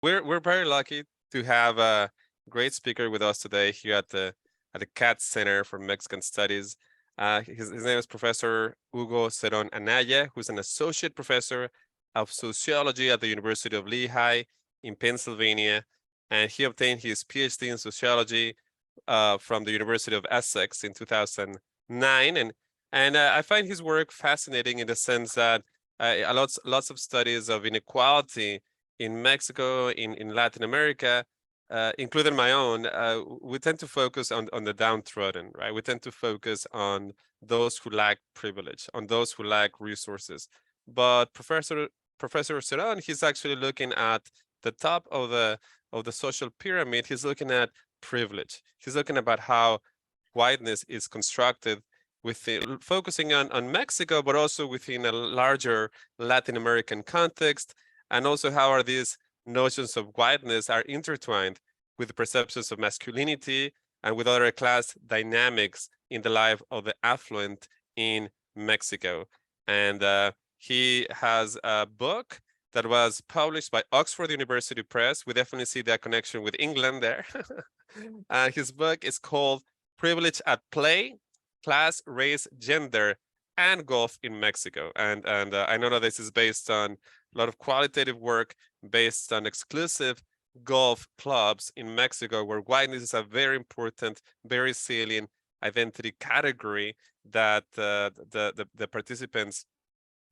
We're very lucky to have a great speaker with us today here at the Katz Center for Mexican Studies. His name is Professor Hugo Ceron Anaya, who's an associate professor of sociology at the University of Lehigh in Pennsylvania, and he obtained his PhD in sociology from the University of Essex in 2009. And I find his work fascinating in the sense that lots of studies of inequality in Mexico, in Latin America, including my own, we tend to focus on the downtrodden, right? We tend to focus on those who lack privilege, on those who lack resources. But Professor Ceron, he's actually looking at the top of the social pyramid. He's looking at privilege. He's looking about how whiteness is constructed within, focusing on Mexico, but also within a larger Latin American context, and also how are these notions of whiteness are intertwined with the perceptions of masculinity and with other class dynamics in the life of the affluent in Mexico. And he has a book that was published by Oxford University Press. We definitely see that connection with England there. His book is called Privilege at Play, Class, Race, Gender, and Golf in Mexico. And I know that this is based on a lot of qualitative work based on exclusive golf clubs in Mexico, where whiteness is a very important, very salient identity category that the participants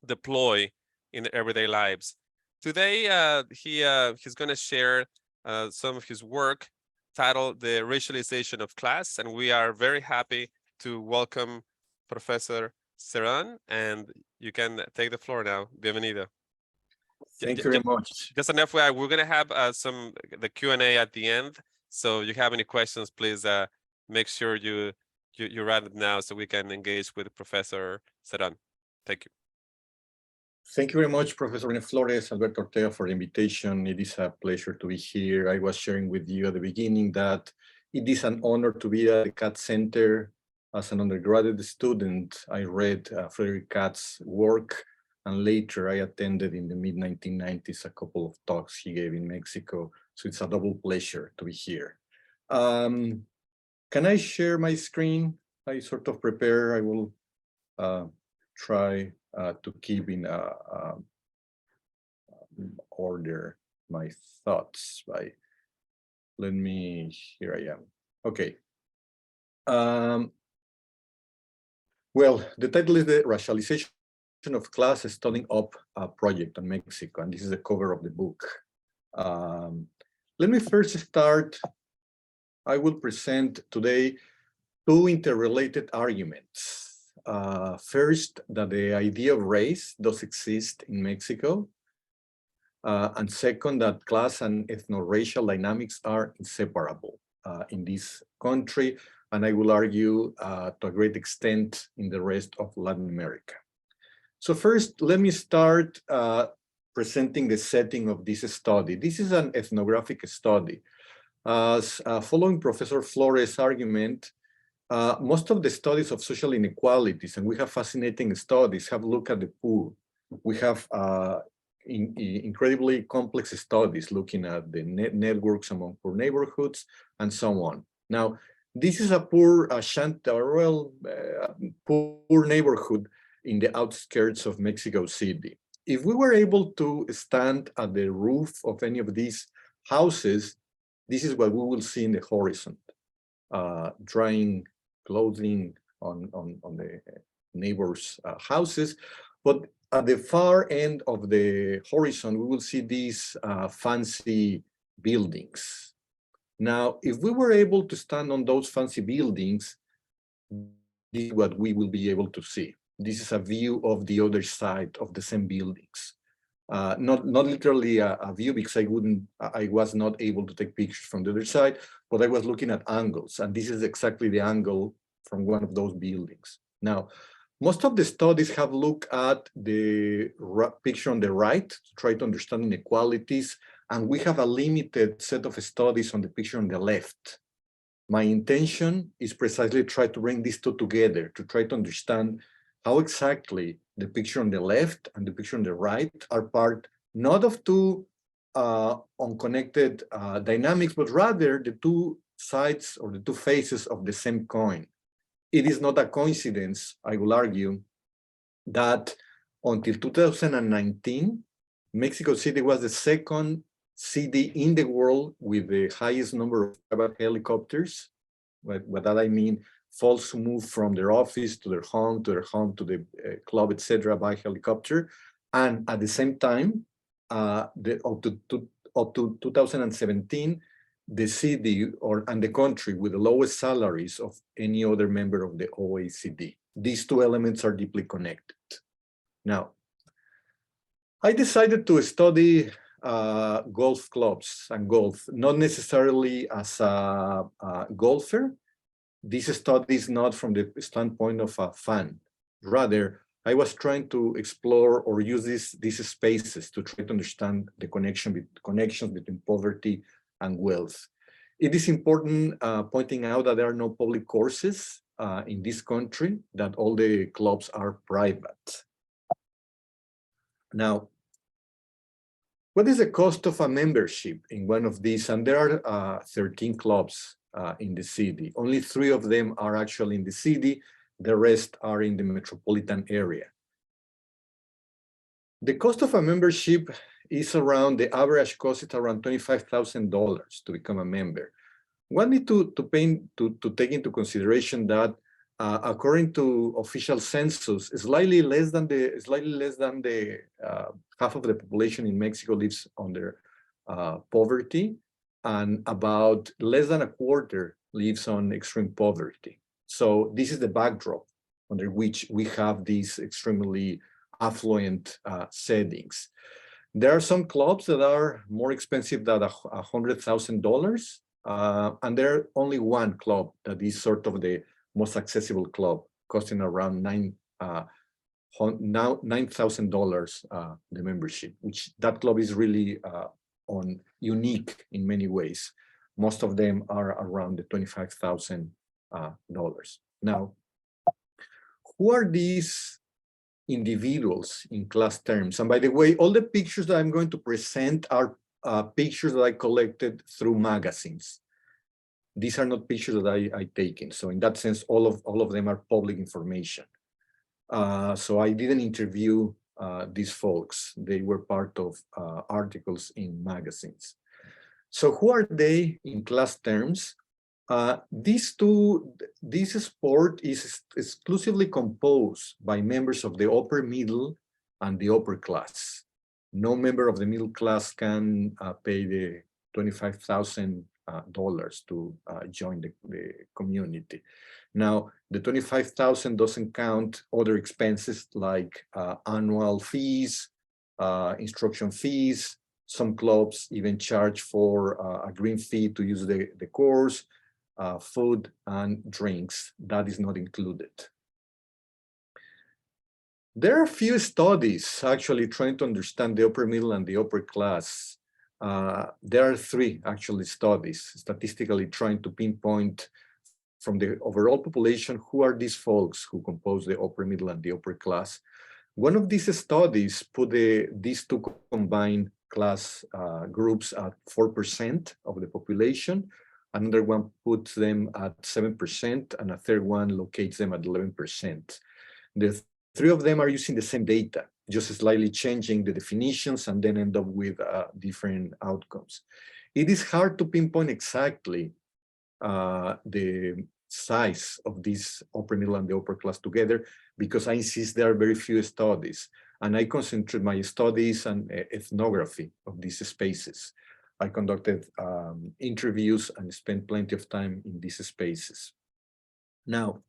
deploy in their everyday lives. Today, he's going to share some of his work titled The Racialization of Class, and we are very happy to welcome Professor Ceron, and you can take the floor now. Bienvenido. Thank you very much. Just an FYI, we're going to have the Q&A at the end. So if you have any questions, please make sure you write it now so we can engage with Professor Ceron. Thank you. Thank you very much, Professor Flores, Alberto Ortega, for the invitation. It is a pleasure to be here. I was sharing with you at the beginning that it is an honor to be at the Katz Center. As an undergraduate student, I read Frederick Katz's work, and later I attended in the mid-1990s a couple of talks he gave in Mexico. So it's a double pleasure to be here. Can I share my screen? I sort of prepare. I will try to keep in order my thoughts by, here I am. Okay. Well, the title is The Racialization of Class, Studying Up Project on Mexico, and this is the cover of the book. Let me first start. I will present today two interrelated arguments. First, that the idea of race does exist in Mexico. And second, that class and ethno-racial dynamics are inseparable in this country, and I will argue to a great extent in the rest of Latin America. So first, let me start presenting the setting of this study. This is an ethnographic study. Following Professor Flores' argument, most of the studies of social inequalities, and we have fascinating studies, have looked at the poor. We have incredibly complex studies looking at the networks among poor neighborhoods and so on. Now, this is a poor poor neighborhood in the outskirts of Mexico City. If we were able to stand at the roof of any of these houses, this is what we will see in the horizon, drying clothing on the neighbors' houses. But at the far end of the horizon, we will see these fancy buildings. Now, if we were able to stand on those fancy buildings, this is what we will be able to see. This is a view of the other side of the same buildings. Not literally a view, because I was not able to take pictures from the other side, but I was looking at angles, and this is exactly the angle from one of those buildings. Now, most of the studies have looked at the picture on the right to try to understand inequalities, and we have a limited set of studies on the picture on the left. My intention is precisely to try to bring these two together, to try to understand how exactly the picture on the left and the picture on the right are part not of two unconnected dynamics, but rather the two sides or the two faces of the same coin. It is not a coincidence, I will argue, that until 2019, Mexico City was the second city in the world with the highest number of private helicopters. What that I mean, folks who move from their office to their home to the club, etc., by helicopter. And at the same time, up to 2017, the city and the country with the lowest salaries of any other member of the OECD. These two elements are deeply connected. Now, I decided to study golf clubs and golf, not necessarily as a golfer. This study is not from the standpoint of a fan. Rather, I was trying to explore or use these spaces to try to understand the connections between poverty and wealth. It is important pointing out that there are no public courses in this country, that all the clubs are private. Now, what is the cost of a membership in one of these? And there are 13 clubs in the city. Only 3 of them are actually in the city. The rest are in the metropolitan area. The cost of a membership is around, the average cost is around $25,000 to become a member. One need to take into consideration that according to official census, slightly less than the half of the population in Mexico lives under poverty, and about less than a quarter lives on extreme poverty. So this is the backdrop under which we have these extremely affluent settings. There are some clubs that are more expensive than $100,000, and there are only one club that is sort of the most accessible club, costing around $9,000 the membership, which that club is really unique in many ways. Most of them are around the $25,000. Now, who are these individuals in class terms? And by the way, all the pictures that I'm going to present are pictures that I collected through magazines. These are not pictures that I taken. So in that sense, all of them are public information. So I didn't interview these folks. They were part of articles in magazines. So who are they in class terms? This sport is exclusively composed by members of the upper middle and the upper class. No member of the middle class can pay the $25,000 to join the community. Now, the $25,000 doesn't count other expenses like annual fees, instruction fees. Some clubs even charge for a green fee to use the course, food and drinks. That is not included. There are a few studies actually trying to understand the upper middle and the upper class. There are 3 actually studies statistically trying to pinpoint from the overall population who are these folks who compose the upper middle and the upper class. One of these studies put these 2 combined class groups at 4% of the population. Another one puts them at 7%, and a third one locates them at 11%. The 3 of them are using the same data, just slightly changing the definitions and then end up with different outcomes. It is hard to pinpoint exactly the size of this upper middle and the upper class together, because I insist there are very few studies, and I concentrate my studies on ethnography of these spaces. I conducted interviews and spent plenty of time in these spaces. Now,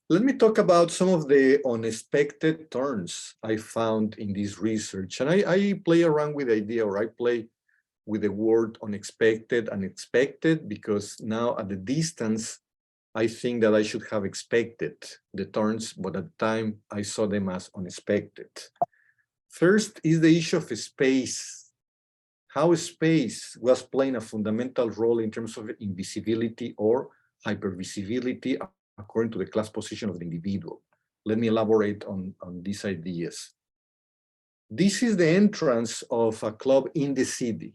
let me talk about some of the unexpected turns I found in this research. And I play around with the idea, or I play with the word unexpected and expected, because now at the distance, I think that I should have expected the turns, but at the time I saw them as unexpected. First is the issue of space. How space was playing a fundamental role in terms of invisibility or hypervisibility according to the class position of the individual. Let me elaborate on these ideas. This is the entrance of a club in the city.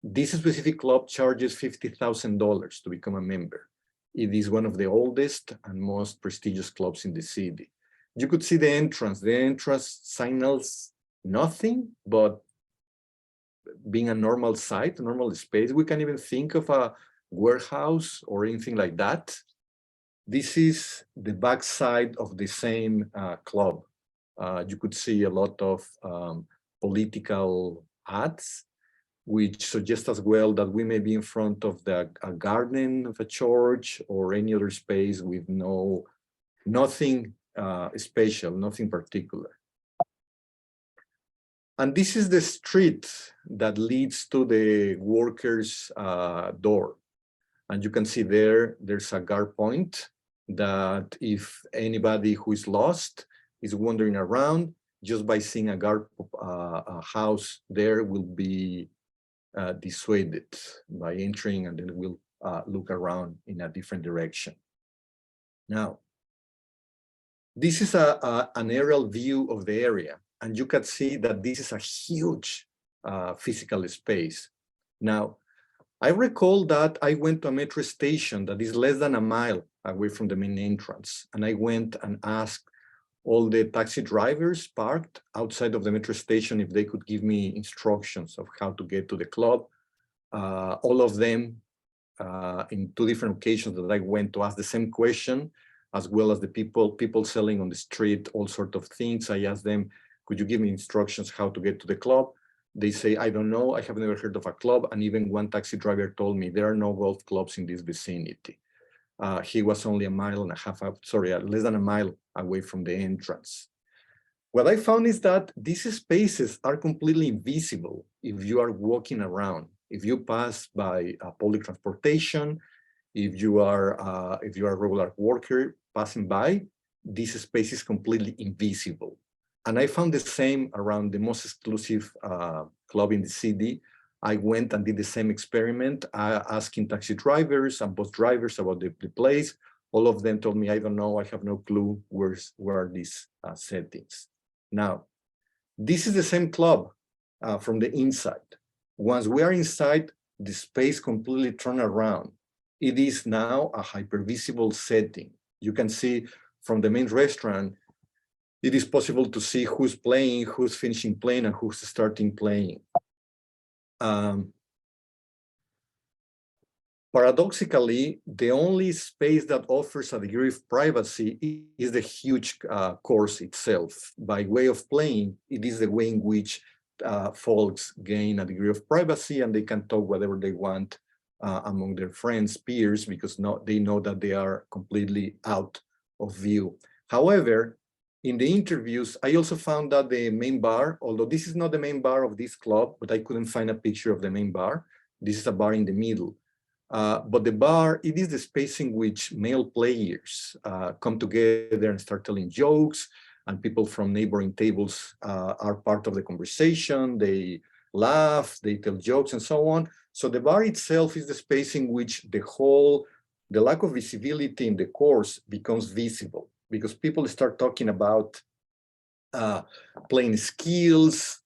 This specific club charges $50,000 to become a member. It is one of the oldest and most prestigious clubs in the city. You could see the entrance. The entrance signals nothing but being a normal site, a normal space. We can even think of a warehouse or anything like that. This is the backside of the same club. You could see a lot of political ads, which suggest as well that we may be in front of a garden of a church or any other space with nothing special, nothing particular. And this is the street that leads to the workers' door. And you can see there's a guard point that if anybody who is lost is wandering around, just by seeing a guard house there will be dissuaded by entering, and then we'll look around in a different direction. Now, this is an aerial view of the area, and you can see that this is a huge physical space. Now, I recall that I went to a metro station that is less than a mile away from the main entrance, and I went and asked all the taxi drivers parked outside of the metro station if they could give me instructions of how to get to the club. All of them, in 2 different occasions that I went to ask the same question, as well as the people selling on the street, all sorts of things. I asked them, could you give me instructions how to get to the club? They say, I don't know, I have never heard of a club. And even one taxi driver told me there are no golf clubs in this vicinity. He was only less than a mile away from the entrance. What I found is that these spaces are completely invisible if you are walking around. If you pass by public transportation, if you are a regular worker passing by, this space is completely invisible. And I found the same around the most exclusive club in the city. I went and did the same experiment, asking taxi drivers and bus drivers about the place. All of them told me, I don't know, I have no clue where are these settings. Now, this is the same club from the inside. Once we are inside, the space completely turned around. It is now a hypervisible setting. You can see from the main restaurant, it is possible to see who's playing, who's finishing playing, and who's starting playing. Paradoxically, the only space that offers a degree of privacy is the huge course itself. By way of playing, it is the way in which folks gain a degree of privacy, and they can talk whatever they want among their friends, peers, because they know that they are completely out of view. However, in the interviews, I also found that the main bar, although this is not the main bar of this club, but I couldn't find a picture of the main bar. This is a bar in the middle. But the bar, it is the space in which male players come together and start telling jokes, and people from neighboring tables are part of the conversation. They laugh, they tell jokes, and so on. So the bar itself is the space in which the lack of visibility in the course becomes visible, because people start talking about playing skills,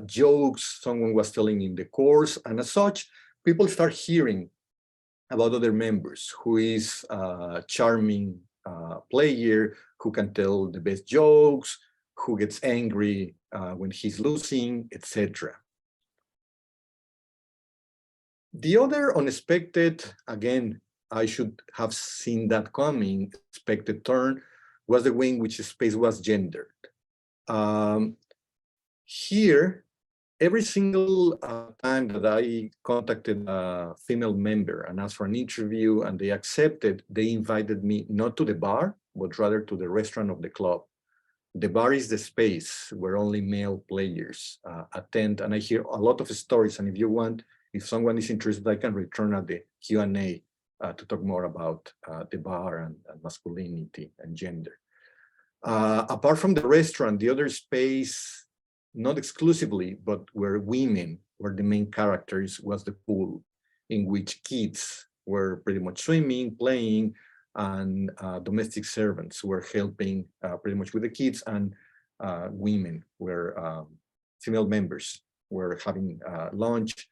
jokes someone was telling in the course, and as such, people start hearing about other members, who is a charming player, who can tell the best jokes, who gets angry when he's losing, etc. The other unexpected, again, I should have seen that coming, expected turn, was the way in which space was gendered. Here, every single time that I contacted a female member and asked for an interview and they accepted, they invited me not to the bar, but rather to the restaurant of the club. The bar is the space where only male players attend, and I hear a lot of stories, and if you want, if someone is interested, I can return at the Q&A to talk more about the bar and masculinity and gender. Apart from the restaurant, the other space, not exclusively, but where women were the main characters, was the pool, in which kids were pretty much swimming, playing, and domestic servants were helping pretty much with the kids, and women were, female members were having lunch,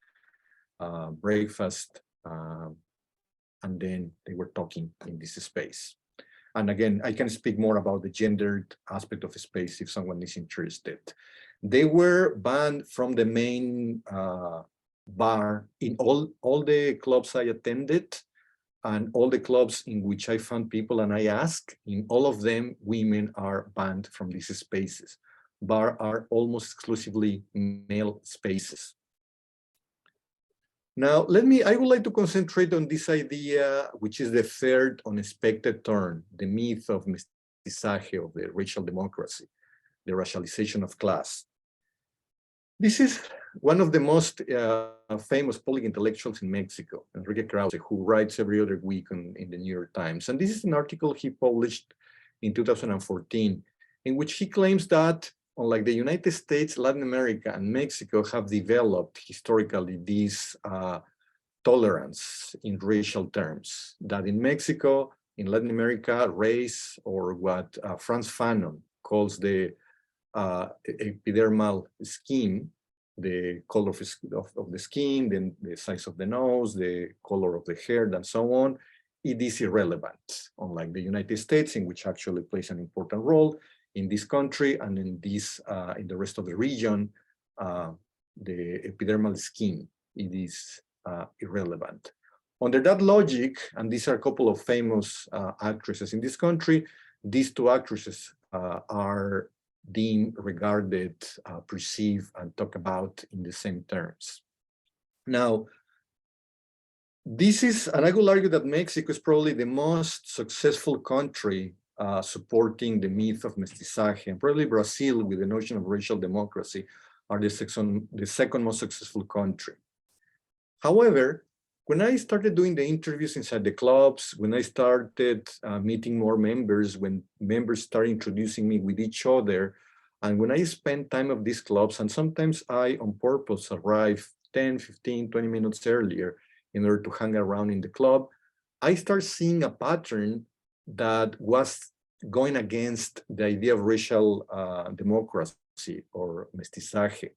breakfast, and then they were talking in this space. And again, I can speak more about the gendered aspect of space if someone is interested. They were banned from the main bar in all the clubs I attended, and all the clubs in which I found people and I asked, in all of them, women are banned from these spaces. Bar are almost exclusively male spaces. Now, I would like to concentrate on this idea, which is the third unexpected turn, the myth of mestizaje, of the racial democracy, the racialization of class. This is one of the most famous public intellectuals in Mexico, Enrique Krause, who writes every other week in the New York Times. And this is an article he published in 2014, in which he claims that, unlike the United States, Latin America and Mexico have developed historically this tolerance in racial terms, that in Mexico, in Latin America, race, or what Franz Fanon calls the epidermal scheme, the color of the skin, then the size of the nose, the color of the hair, and so on, it is irrelevant, unlike the United States, in which actually plays an important role. In this country and in the rest of the region, the epidermal skin, it is irrelevant. Under that logic, and these are a couple of famous actresses in this country, these two actresses are deemed, regarded, perceived, and talked about in the same terms. Now, this is, and I will argue that Mexico is probably the most successful country supporting the myth of mestizaje, and probably Brazil, with the notion of racial democracy, are the second most successful country. However, when I started doing the interviews inside the clubs, when I started meeting more members, when members started introducing me with each other, and when I spent time at these clubs, and sometimes I on purpose arrive 10, 15, 20 minutes earlier in order to hang around in the club, I start seeing a pattern that was going against the idea of racial democracy or mestizaje.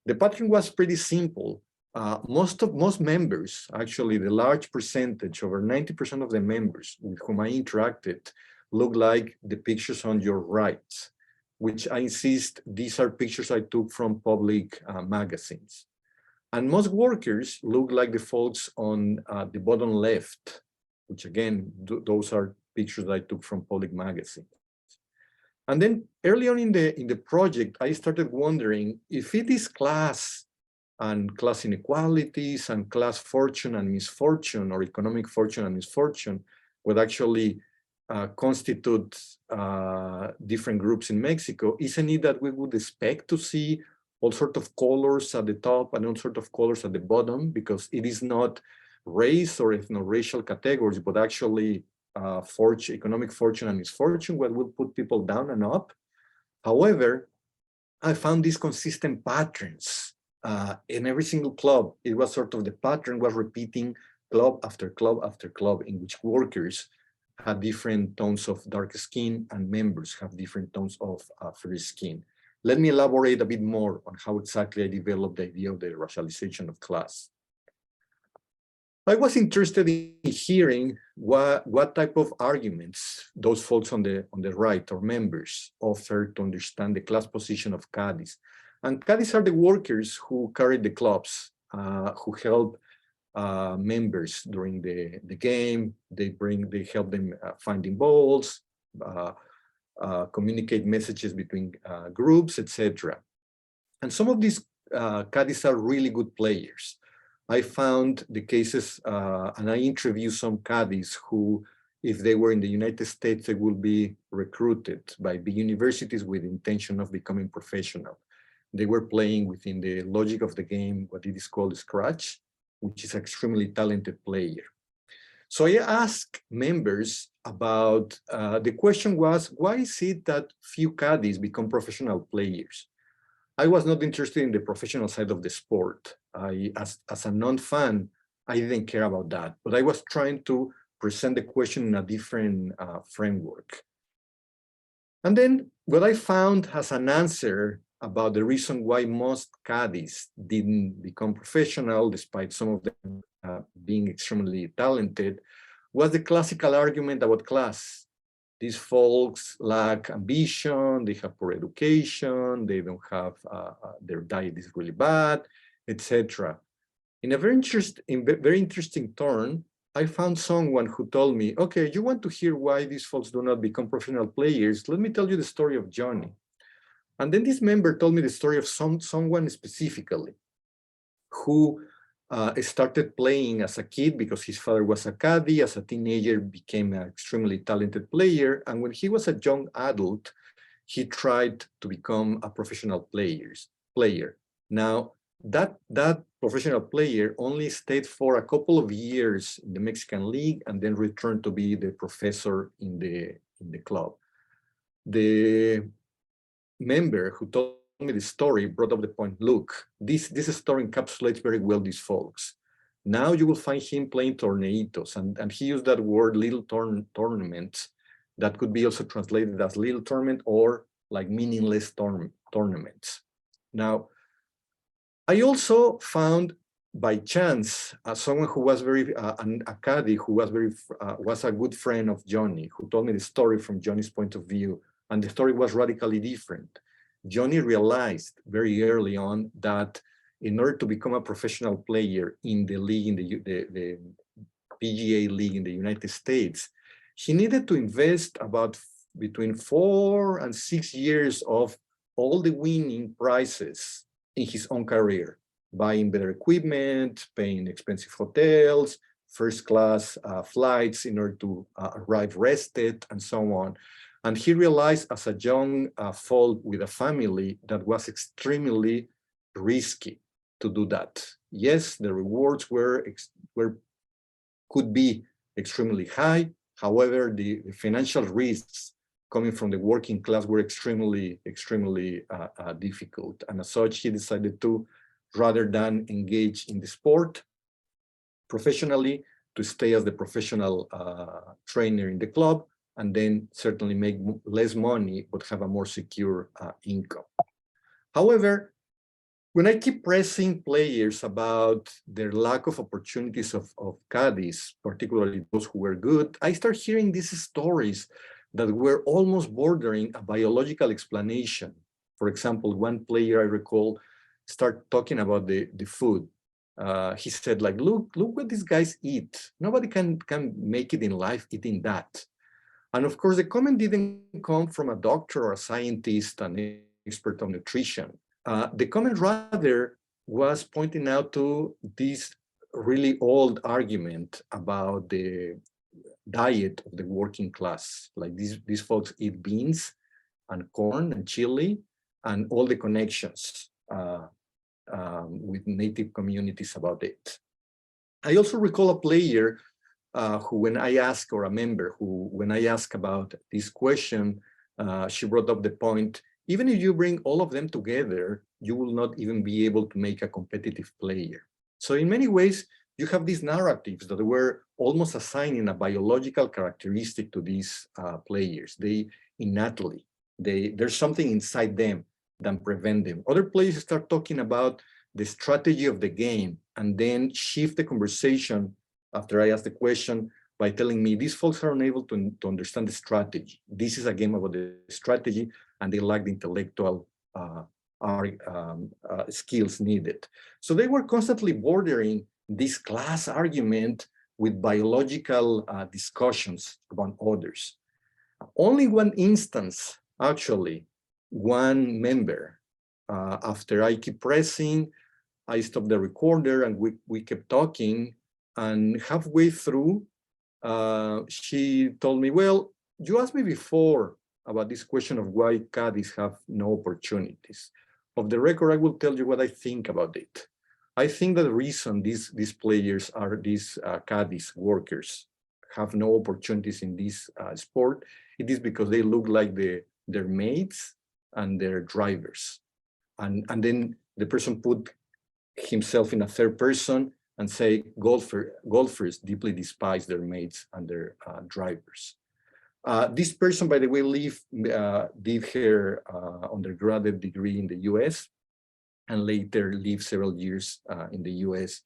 The pattern was pretty simple. Most members, actually the large percentage, over 90% of the members with whom I interacted, look like the pictures on your right, which I insist, these are pictures I took from public magazines. And most workers look like the folks on the bottom left, which again, those are pictures that I took from public magazines. And then early on in the project, I started wondering if it is class and class inequalities and class fortune and misfortune, or economic fortune and misfortune, would actually constitute different groups in Mexico. Isn't it that we would expect to see all sorts of colors at the top and all sorts of colors at the bottom, because it is not race or ethno-racial categories, but actually economic fortune and misfortune, what will put people down and up? However, I found these consistent patterns in every single club. It was sort of the pattern was repeating club after club after club, in which workers had different tones of dark skin and members have different tones of fair skin. Let me elaborate a bit more on how exactly I developed the idea of the racialization of class. I was interested in hearing what type of arguments those folks on the right, or members, offer to understand the class position of caddies. And caddies are the workers who carry the clubs, who help members during the game. They help them finding balls, communicate messages between groups, etc. And some of these caddies are really good players. I found the cases, and I interviewed some caddies who, if they were in the United States, they will be recruited by big universities with the intention of becoming professional. They were playing within the logic of the game, what it is called Scratch, which is an extremely talented player. So I asked members about, the question was, why is it that few caddies become professional players? I was not interested in the professional side of the sport. As a non-fan, I didn't care about that, but I was trying to present the question in a different framework. And then what I found as an answer about the reason why most caddies didn't become professional, despite some of them being extremely talented, was the classical argument about class. These folks lack ambition, they have poor education, they don't have, their diet is really bad, etc. In a very interesting turn, I found someone who told me, okay, you want to hear why these folks do not become professional players? Let me tell you the story of Johnny. And then this member told me the story of someone specifically who started playing as a kid because his father was a caddy. As a teenager, became an extremely talented player. And when he was a young adult, he tried to become a professional player. Now, that professional player only stayed for a couple of years in the Mexican League and then returned to be the professor in the club. The member who told me the story brought up the point, look, this story encapsulates very well these folks. Now you will find him playing torneitos, and he used that word, little tournaments, that could be also translated as little tournament or like meaningless tournaments. Now, I also found by chance someone who was a caddy who was a good friend of Johnny, who told me the story from Johnny's point of view, and the story was radically different. Johnny realized very early on that in order to become a professional player in the league, in the PGA league in the United States, he needed to invest about between 4 and 6 years of all the winning prizes in his own career, buying better equipment, paying expensive hotels, first class flights in order to arrive rested, and so on. And he realized as a young folk with a family that was extremely risky to do that. Yes, the rewards could be extremely high. However, the financial risks coming from the working class were extremely difficult. And as such, he decided to, rather than engage in the sport professionally, to stay as the professional trainer in the club, and then certainly make less money, but have a more secure income. However, when I keep pressing players about their lack of opportunities of caddies, particularly those who were good, I start hearing these stories that were almost bordering a biological explanation. For example, one player I recall start talking about the food. He said, like, look what these guys eat. Nobody can make it in life eating that. And of course, the comment didn't come from a doctor or a scientist, an expert on nutrition. The comment rather was pointing out to this really old argument about the diet of the working class. Like these folks eat beans and corn and chili and all the connections with native communities about it. I also recall a player who, when I asked, or a member who, when I asked about this question, she brought up the point, even if you bring all of them together, you will not even be able to make a competitive player. So in many ways, you have these narratives that were almost assigning a biological characteristic to these players. They innately, there's something inside them that prevent them. Other players start talking about the strategy of the game and then shift the conversation after I ask the question by telling me these folks are unable to understand the strategy. This is a game about the strategy and they lack the intellectual skills needed. So they were constantly bordering this class argument with biological discussions about others. Only one instance, actually, one member, after I keep pressing, I stopped the recorder and we kept talking, and halfway through, she told me, well, you asked me before about this question of why caddies have no opportunities. Of the record, I will tell you what I think about it. I think that the reason these players are these caddies, workers, have no opportunities in this sport, it is because they look like their mates and their drivers. And then the person put himself in a third person and say golfers deeply despise their mates and their drivers. This person, by the way, did her undergraduate degree in the US and later lived several years in the US.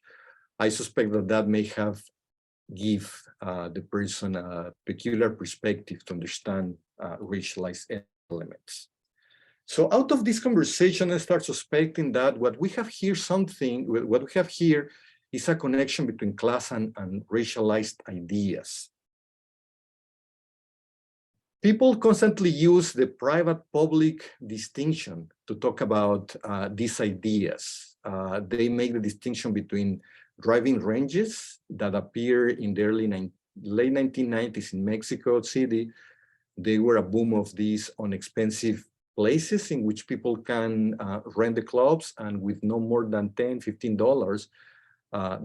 I suspect that that may have give the person a peculiar perspective to understand racialized elements. So out of this conversation, I start suspecting that what we have here is a connection between class and racialized ideas. People constantly use the private-public distinction to talk about these ideas. They make the distinction between driving ranges that appear in the late 1990s in Mexico City. They were a boom of these inexpensive places in which people can rent the clubs, and with no more than $10, $15,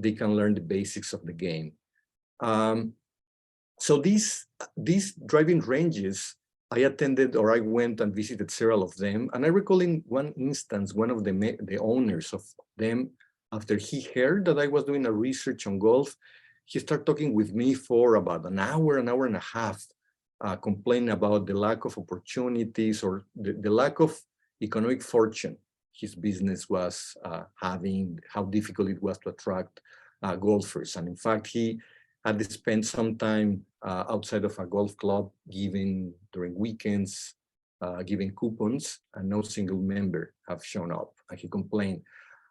they can learn the basics of the game. So these driving ranges, I attended, or I went and visited several of them. And I recall in one instance, one of the owners of them, after he heard that I was doing a research on golf, he started talking with me for about an hour and a half, complaining about the lack of opportunities or the lack of economic fortune his business was having, how difficult it was to attract golfers. And in fact, he had spent some time outside of a golf club giving during weekends, giving coupons, and no single member have shown up. And he complained,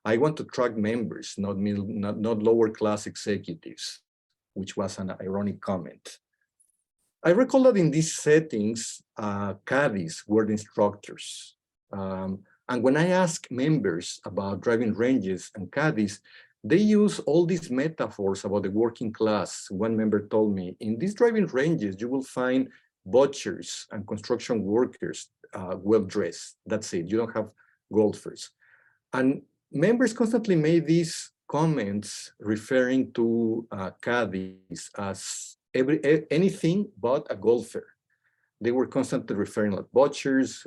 I want to attract members, not lower class executives, which was an ironic comment. I recall that in these settings, caddies were the instructors. And when I asked members about driving ranges and caddies, they use all these metaphors about the working class. One member told me, in these driving ranges, you will find butchers and construction workers well-dressed. That's it, you don't have golfers. And members constantly made these comments referring to caddies as anything but a golfer. They were constantly referring to butchers,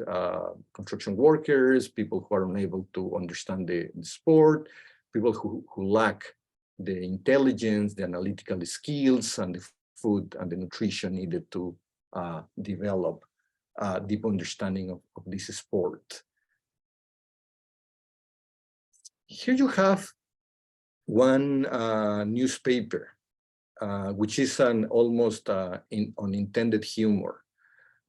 construction workers, people who are unable to understand the sport, people who lack the intelligence, the analytical skills, and the food and the nutrition needed to develop a deep understanding of this sport. Here you have one newspaper, which is an almost unintended humor.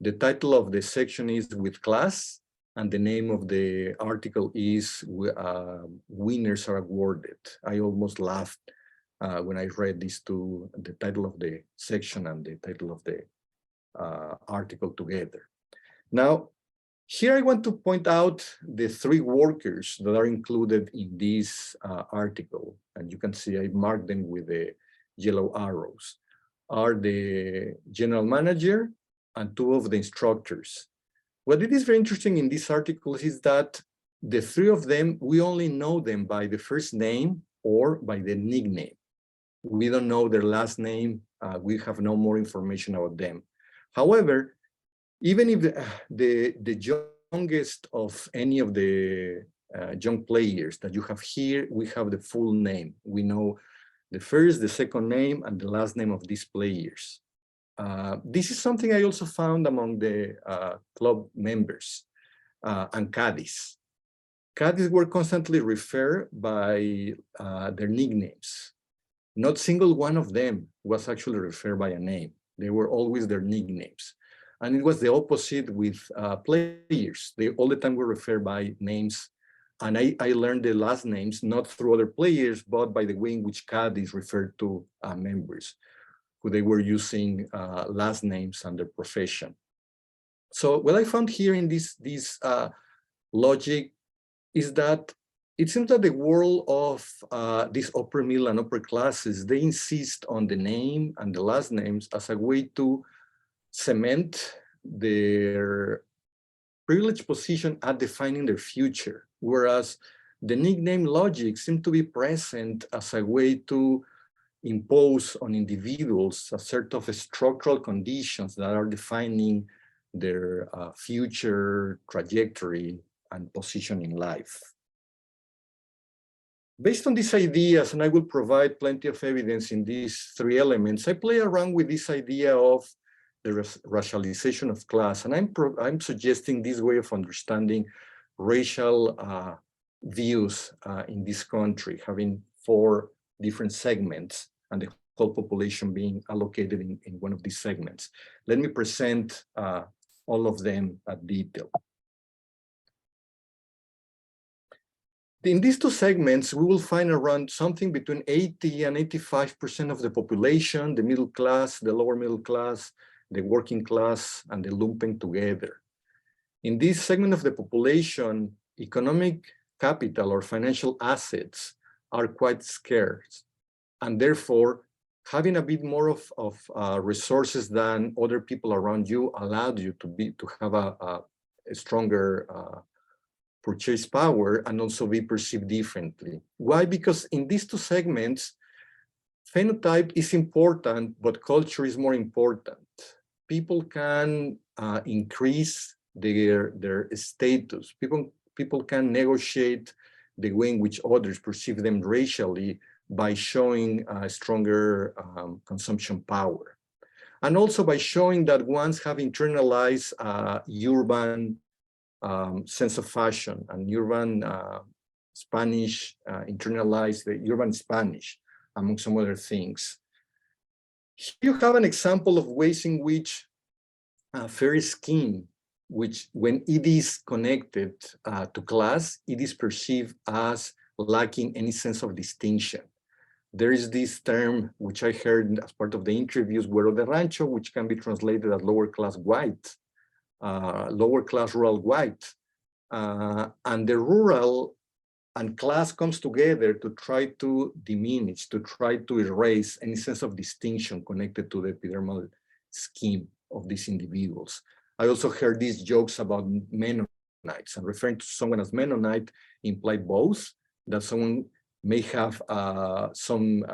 The title of the section is With Class, and the name of the article is Winners Are Awarded. I almost laughed when I read these two, the title of the section and the title of the article together. Now, here I want to point out the three workers that are included in this article. And you can see I marked them with the yellow arrows, are the general manager and two of the instructors. What it is very interesting in this article is that the three of them, we only know them by the first name or by the nickname. We don't know their last name. We have no more information about them. However, even if the youngest of any of the young players that you have here, we have the full name. We know the first, the second name, and the last name of these players. This is something I also found among the club members and caddies. Caddies were constantly referred by their nicknames. Not single one of them was actually referred by a name. They were always their nicknames. And it was the opposite with players. They all the time were referred by names. And I learned the last names, not through other players, but by the way in which caddies referred to members, who they were using last names and their profession. So what I found here in this logic is that it seems that the world of these upper middle and upper classes, they insist on the name and the last names as a way to cement their privileged position at defining their future, whereas the nickname logic seems to be present as a way to impose on individuals a set of structural conditions that are defining their future trajectory and position in life. Based on these ideas, and I will provide plenty of evidence in these three elements, I play around with this idea of the racialization of class. And I'm suggesting this way of understanding racial views in this country, having 4 different segments and the whole population being allocated in one of these segments. Let me present all of them at detail. In these 2 segments, we will find around something between 80 and 85% of the population, the middle class, the lower middle class, the working class, and the lumpen together. In this segment of the population, economic capital or financial assets are quite scarce. And therefore, having a bit more of resources than other people around you allowed you to have a stronger purchase power and also be perceived differently. Why? Because in these 2 segments, phenotype is important, but culture is more important. People can increase their status. People can negotiate the way in which others perceive them racially by showing a stronger consumption power. And also by showing that ones have internalized urban sense of fashion and urban Spanish, internalized the urban Spanish, among some other things. Here you have an example of ways in which fair skin, which when it is connected to class, it is perceived as lacking any sense of distinction. There is this term, which I heard as part of the interviews, güero de rancho, which can be translated as lower class white. Lower class rural white, and the rural and class comes together to try to diminish, to try to erase any sense of distinction connected to the epidermal scheme of these individuals. I also heard these jokes about Mennonites, and referring to someone as Mennonite implied both, that someone may have some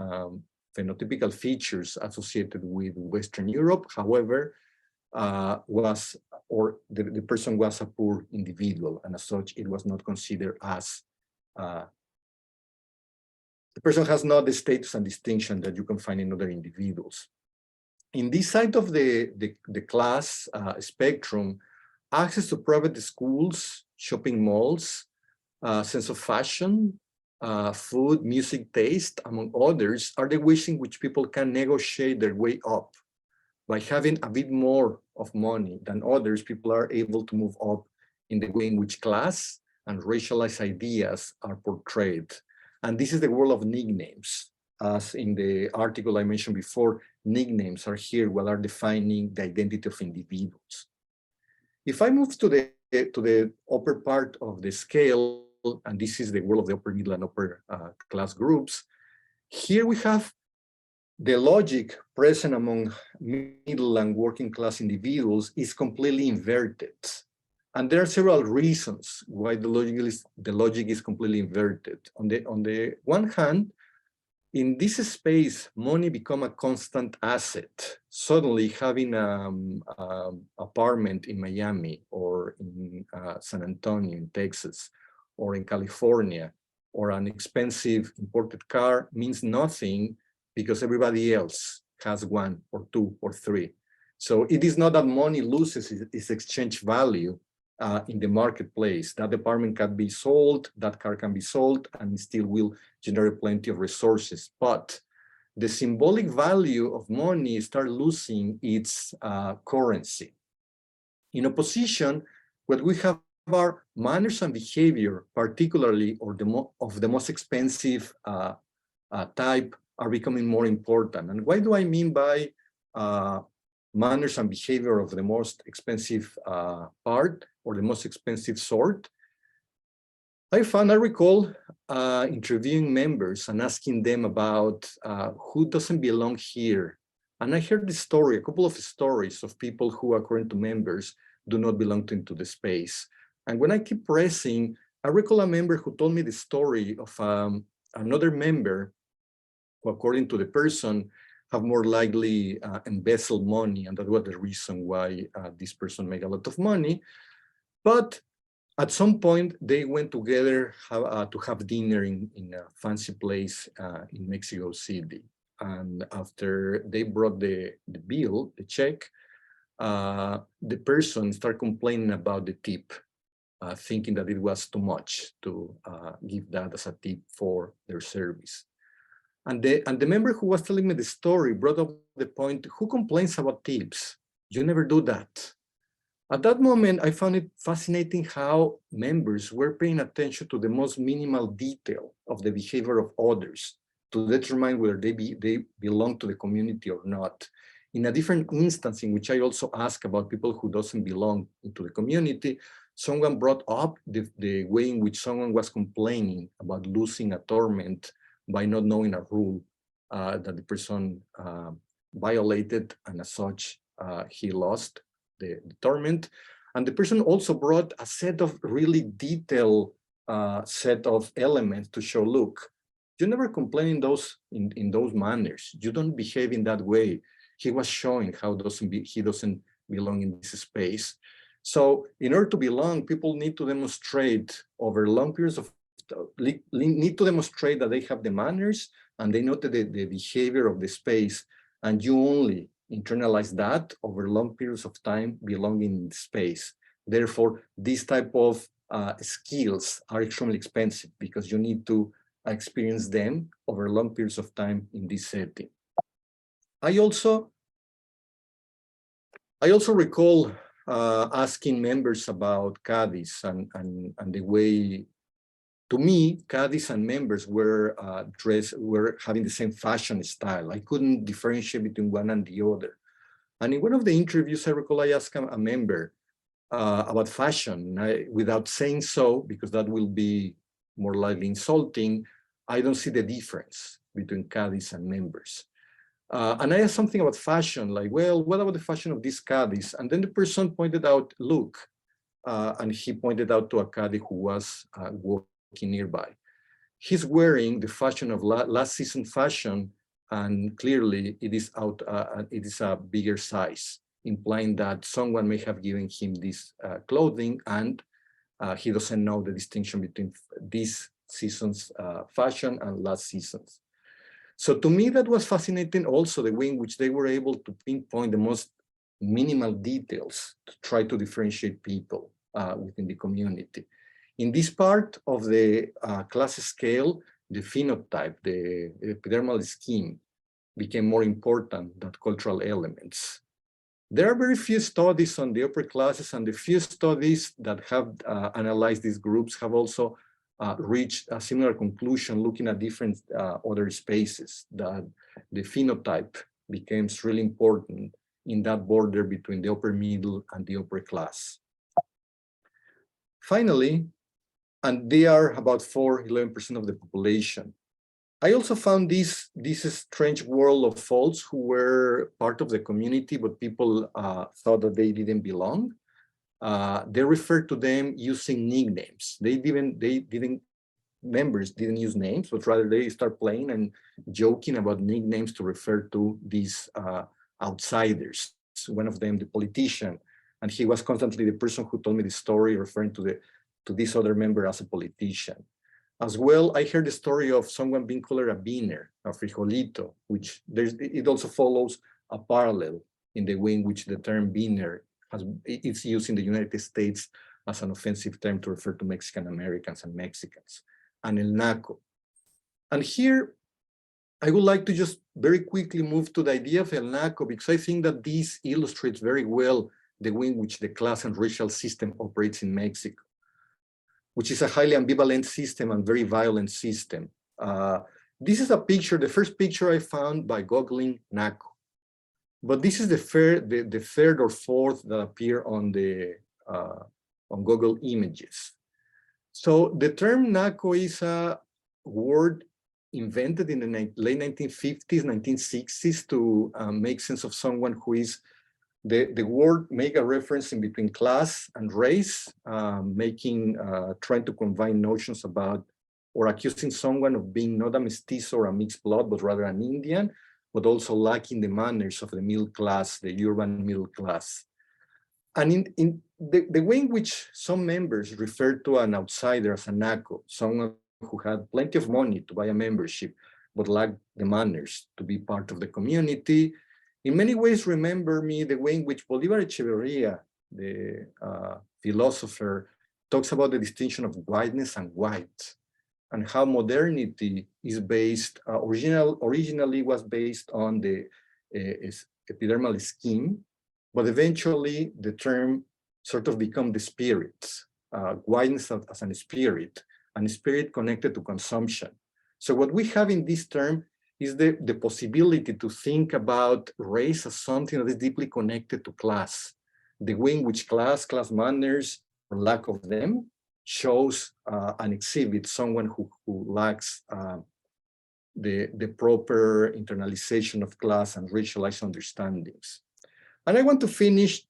phenotypical features associated with Western Europe, however, the person was a poor individual, and as such, it was not considered as, the person has not the status and distinction that you can find in other individuals. In this side of the class spectrum, access to private schools, shopping malls, sense of fashion, food, music taste, among others, are the ways in which people can negotiate their way up. By having a bit more of money than others, people are able to move up in the way in which class and racialized ideas are portrayed. And this is the world of nicknames. As in the article I mentioned before, nicknames are here what are defining the identity of individuals. If I move to the upper part of the scale, and this is the world of the upper middle and upper class groups, here we have the logic present among middle and working class individuals is completely inverted. And there are several reasons why the logic is completely inverted. On the one hand, in this space, money become a constant asset. Suddenly having an apartment in Miami or in San Antonio in Texas or in California or an expensive imported car means nothing because everybody else has 1 or 2 or 3. So it is not that money loses its exchange value in the marketplace. That apartment can be sold, that car can be sold, and it still will generate plenty of resources. But the symbolic value of money starts losing its currency. In opposition, what we have are manners and behavior, particularly of the most expensive type, are becoming more important. And what do I mean by manners and behavior of the most expensive part or the most expensive sort? I recall interviewing members and asking them about who doesn't belong here. And I heard this story, a couple of stories of people who, according to members, do not belong into the space. And when I keep pressing, I recall a member who told me the story of another member who, according to the person, have more likely embezzled money, and that was the reason why this person made a lot of money. But at some point, they went together to have dinner in a fancy place in Mexico City. And after they brought the bill, the check, the person start complaining about the tip, thinking that it was too much to give that as a tip for their service. And the member who was telling me the story brought up the point, who complains about tips? You never do that. At that moment, I found it fascinating how members were paying attention to the most minimal detail of the behavior of others to determine whether they belong to the community or not. In a different instance in which I also asked about people who doesn't belong into the community, someone brought up the way in which someone was complaining about losing a tournament by not knowing a rule that the person violated, and as such, he lost the tournament. And the person also brought a set of really detailed set of elements to show, look, you never complain in those manners. You don't behave in that way. He was showing how he doesn't belong in this space. So in order to belong, people need to demonstrate over long periods of need to demonstrate that they have the manners and they know the behavior of the space, and you only internalize that over long periods of time belonging in the space. Therefore, these type of skills are extremely expensive because you need to experience them over long periods of time in this setting. I also recall asking members about Cadiz and the way, to me, Cadiz and members were were having the same fashion style. I couldn't differentiate between one and the other. And in one of the interviews, I recall I asked a member about fashion. Without saying so, because that will be more likely insulting, I don't see the difference between Cadiz and members. And I asked something about fashion, like, well, what about the fashion of this Cadiz? And then the person pointed out, look, and he pointed out to a Cadiz who was walking nearby. He's wearing the fashion of last season fashion, and clearly it is it is a bigger size, implying that someone may have given him this clothing, and he doesn't know the distinction between this season's fashion and last season's. So to me, that was fascinating also, the way in which they were able to pinpoint the most minimal details to try to differentiate people within the community. In this part of the class scale, the phenotype, the epidermal scheme, became more important than cultural elements. There are very few studies on the upper classes, and the few studies that have analyzed these groups have also reached a similar conclusion, looking at different other spaces, that the phenotype becomes really important in that border between the upper middle and the upper class. Finally, and they are about 11% of the population, I also found this strange world of folks who were part of the community, but people thought that they didn't belong. They referred to them using nicknames. Members didn't use names, but rather they start playing and joking about nicknames to refer to these outsiders. One of them, the politician, and he was constantly the person who told me the story, referring to this other member as a politician. As well, I heard the story of someone being called a beaner, a frijolito, which it also follows a parallel in the way in which the term beaner it's used in the United States as an offensive term to refer to Mexican Americans and Mexicans, and el naco. And here, I would like to just very quickly move to the idea of el naco, because I think that this illustrates very well the way in which the class and racial system operates in Mexico, which is a highly ambivalent system and very violent system. This is a picture, the first picture I found by googling naco. But this is the third or fourth that appear on Google Images. So the term naco is a word invented in the late 1950s, 1960s to make sense of someone who is, the word make a reference in between class and race, trying to combine notions about, or accusing someone of being not a mestizo or a mixed blood, but rather an Indian, but also lacking the manners of the middle class, the urban middle class. And in the way in which some members refer to an outsider as a naco, someone who had plenty of money to buy a membership, but lacked the manners to be part of the community, in many ways remember me the way in which Bolívar Echeverría, the philosopher, talks about the distinction of whiteness and white, and how modernity is based, originally was based on the epidermal skin, but eventually the term sort of become the spirit, whiteness as a spirit, and spirit connected to consumption. So what we have in this term is the possibility to think about race as something that is deeply connected to class. The way in which class manners, or lack of them, shows and exhibits someone who lacks the proper internalization of class and racialized understandings. And I want to finish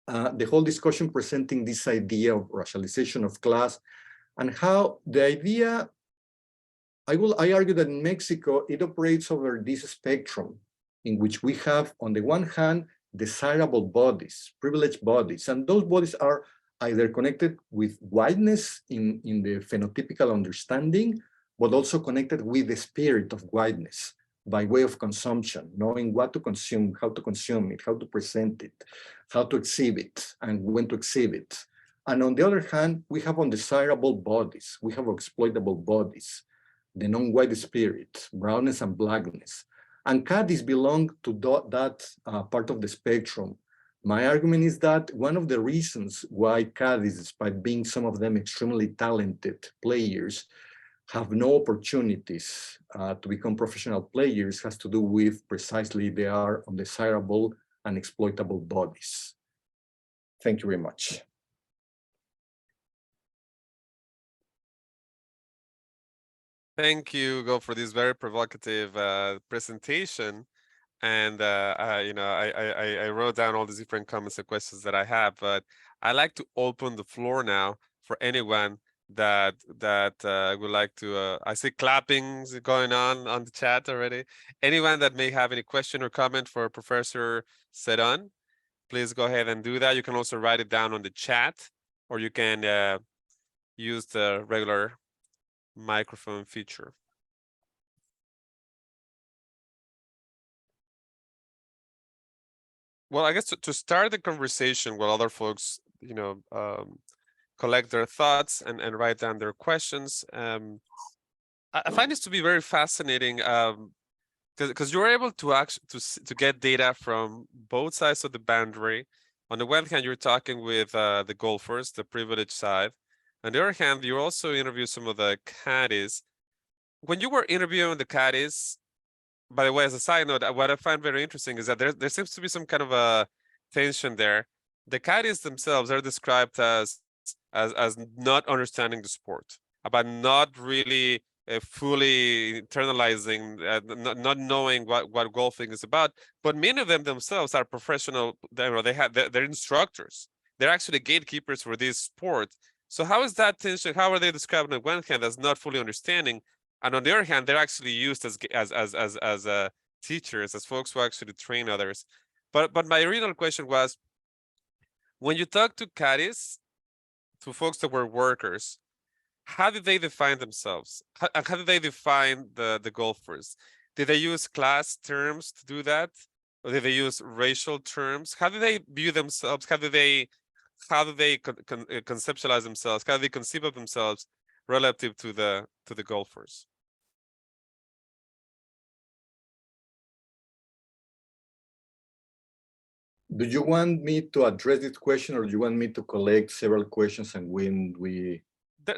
the whole discussion presenting this idea of racialization of class and how the idea, I argue that in Mexico, it operates over this spectrum in which we have, on the one hand, desirable bodies, privileged bodies, and those bodies are either connected with whiteness in the phenotypical understanding, but also connected with the spirit of whiteness by way of consumption, knowing what to consume, how to consume it, how to present it, how to exhibit, and when to exhibit. And on the other hand, we have undesirable bodies, we have exploitable bodies, the non-white spirit, brownness and blackness. And Katz belong to that part of the spectrum. My argument is that one of the reasons why Katz, despite being some of them extremely talented players, have no opportunities to become professional players has to do with precisely they are undesirable and exploitable bodies. Thank you very much. Thank you, Hugo, for this very provocative presentation. And I wrote down all these different comments and questions that I have, but I like to open the floor now for anyone that would like to. I see clappings going on the chat already. Anyone that may have any question or comment for Professor Ceron, please go ahead and do that. You can also write it down on the chat, or you can use the regular microphone feature. Well, I guess to start the conversation while other folks, collect their thoughts and write down their questions, I find this to be very fascinating because you're able to get data from both sides of the boundary. On the one hand, you're talking with the golfers, the privileged side. On the other hand, you also interview some of the caddies. When you were interviewing the caddies, by the way, as a side note, what I find very interesting is that there seems to be some kind of a tension there. The caddies themselves are described as not understanding the sport, about not really fully internalizing, not knowing what golfing is about. But many of them themselves are professional. They're instructors. They're actually gatekeepers for this sport. So how is that tension? How are they described on the one hand as not fully understanding, and on the other hand, they're actually used as teachers, as folks who actually train others? But my original question was, when you talk to caddies, to folks that were workers, how did they define themselves? How did they define the golfers? Did they use class terms to do that? Or did they use racial terms? How do they view themselves? How do they conceptualize themselves? How do they conceive of themselves relative to the golfers? Do you want me to address this question, or do you want me to collect several questions and when we?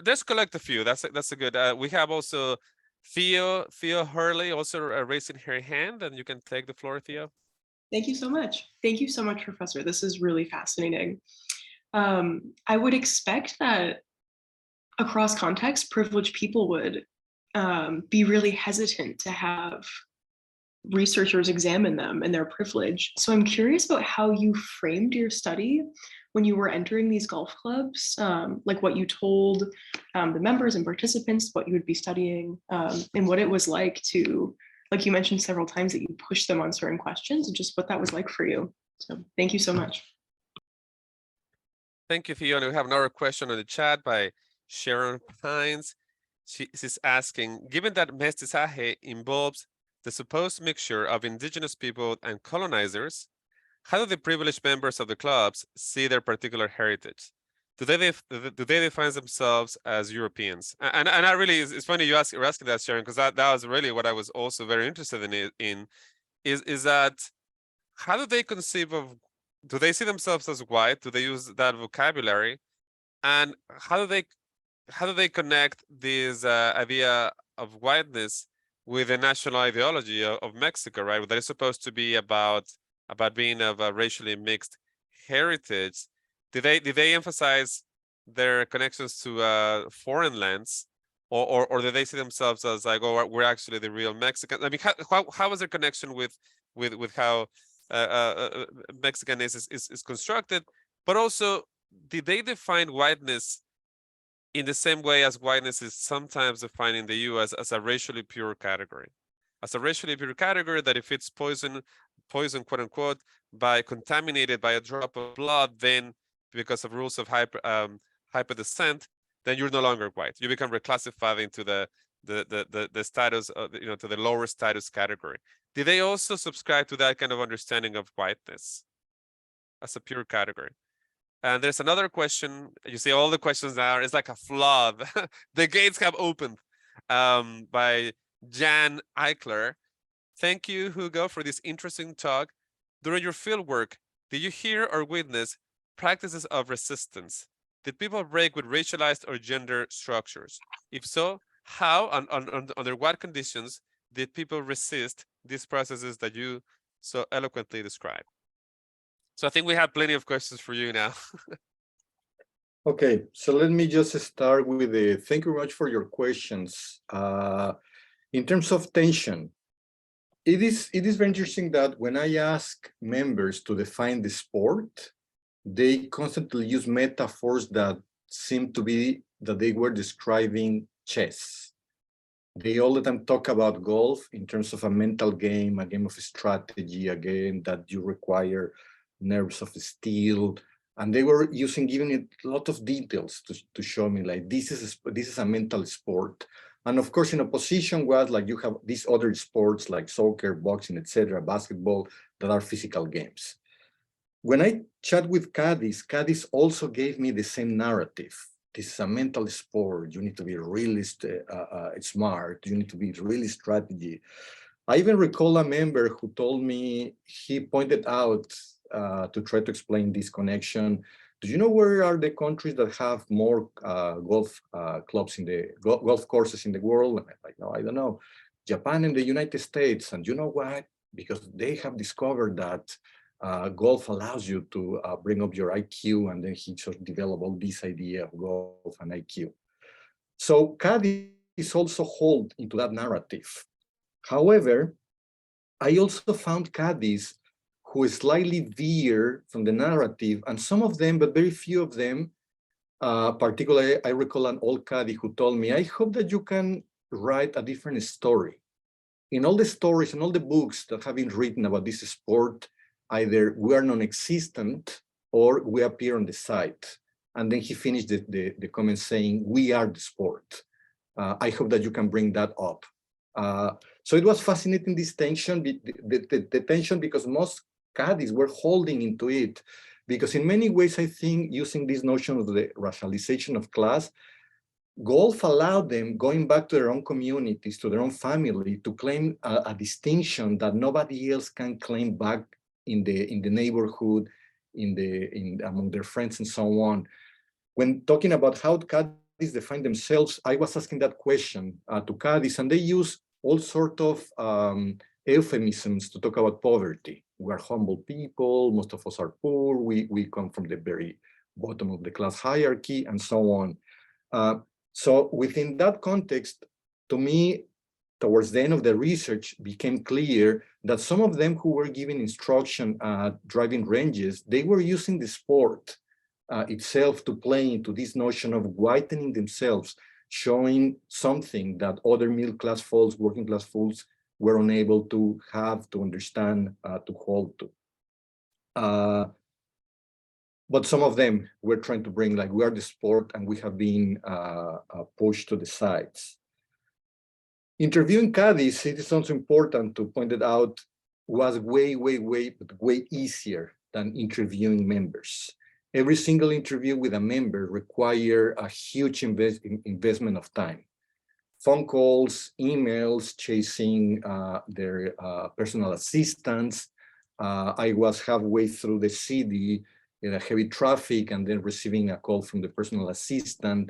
Let's collect a few. That's a good. We have also Theo Hurley also raising her hand, and you can take the floor, Theo. Thank you so much. Thank you so much, Professor. This is really fascinating. I would expect that across context, privileged people would be really hesitant to have researchers examine them and their privilege. So I'm curious about how you framed your study when you were entering these golf clubs, like what you told the members and participants, what you would be studying, and what it was like to, like you mentioned several times that you pushed them on certain questions, and just what that was like for you. So thank you so much. Thank you, Theo. And we have another question on the chat by Sharon Pines. She's asking, given that mestizaje involves the supposed mixture of indigenous people and colonizers, how do the privileged members of the clubs see their particular heritage? Do they define themselves as Europeans? And I really, it's funny you're asking that, Sharon, because that was really what I was also very interested in is that how do they conceive of, do they see themselves as white? Do they use that vocabulary? And how do they connect this idea of whiteness with the national ideology of Mexico, right? That is supposed to be about being of a racially mixed heritage. Did they emphasize their connections to foreign lands, or did they see themselves as like, oh, we're actually the real Mexicans? I mean, how was their connection with how Mexican is constructed? But also, did they define whiteness in the same way as whiteness is sometimes defined in the US as a racially pure category? As a racially pure category that if it's poison, quote unquote, by contaminated by a drop of blood, then because of rules of hyper descent, then you're no longer white. You become reclassified into the status of, to the lower status category. Did they also subscribe to that kind of understanding of whiteness as a pure category? And there's another question. You see all the questions now, it's like a flood. The gates have opened, by Jan Eichler. Thank you, Hugo, for this interesting talk. During your fieldwork, did you hear or witness practices of resistance? Did people break with racialized or gender structures? If so, how and under what conditions did people resist these processes that you so eloquently describe? So I think we have plenty of questions for you now. Okay, so let me just start with the, thank you very much for your questions. In terms of tension, it is very interesting that when I ask members to define the sport, they constantly use metaphors that seem to be that they were describing chess. They all the time talk about golf in terms of a mental game, a game of strategy, a game that you require nerves of steel. And they were giving it a lot of details to show me like, this is a mental sport. And of course, in opposition was like, you have these other sports like soccer, boxing, etc., basketball, that are physical games. When I chat with Katz also gave me the same narrative. This is a mental sport. You need to be really smart. You need to be really strategy. I even recall a member who told me, he pointed out to try to explain this connection. Do you know where are the countries that have more golf clubs in the golf courses in the world? And I'm like, no, I don't know. Japan and the United States. And you know what? Because they have discovered that golf allows you to bring up your IQ, and then he sort of developed all this idea of golf and IQ. So Katz also hold into that narrative. However, I also found Katz who is slightly veer from the narrative, and some of them, but very few of them, particularly I recall an old Katz who told me, I hope that you can write a different story. In all the stories and all the books that have been written about this sport, either we are non-existent or we appear on the site. And then he finished the comment saying, we are the sport. I hope that you can bring that up. So it was fascinating, this tension, the tension, because most Katz were holding into it. Because in many ways, I think using this notion of the racialization of class, golf allowed them, going back to their own communities, to their own family, to claim a distinction that nobody else can claim back in the neighborhood, among their friends and so on. When talking about how Katz define themselves, I was asking that question to Katz, and they use all sort of euphemisms to talk about poverty. We're humble people, most of us are poor, we come from the very bottom of the class hierarchy, and so on. So within that context, to me, towards the end of the research, became clear that some of them who were giving instruction at driving ranges, they were using the sport itself to play into this notion of whitening themselves, showing something that other middle-class folks, working-class folks were unable to have, to understand, to hold to. But some of them were trying to bring, like, we are the sport and we have been pushed to the sides. Interviewing caddies, it is also important to point it out, was way easier than interviewing members. Every single interview with a member required a huge investment of time. Phone calls, emails, chasing their personal assistants. I was halfway through the city in a heavy traffic and then receiving a call from the personal assistant,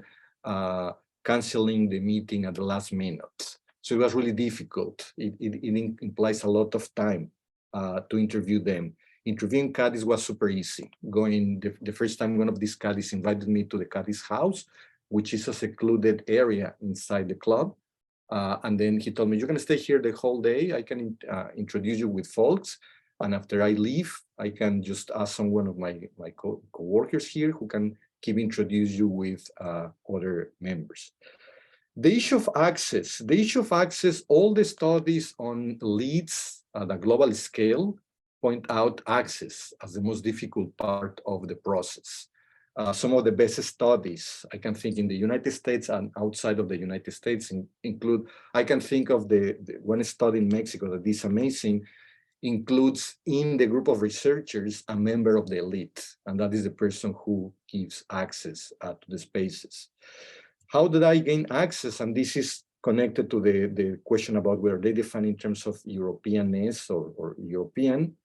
canceling the meeting at the last minute. So it was really difficult. It implies a lot of time to interview them. Interviewing caddies was super easy. Going the first time, one of these caddies invited me to the caddies house, which is a secluded area inside the club. And then he told me, you're going to stay here the whole day. I can introduce you with folks. And after I leave, I can just ask someone of my co-workers here who can keep introduce you with other members. The issue of access, all the studies on leads at a global scale point out access as the most difficult part of the process. Some of the best studies I can think in the United States and outside of the United States include, I can think of the one study in Mexico that is amazing, includes in the group of researchers a member of the elite, and that is the person who gives access to the spaces. How did I gain access? And this is connected to the question about whether they define in terms of Europeanness or European.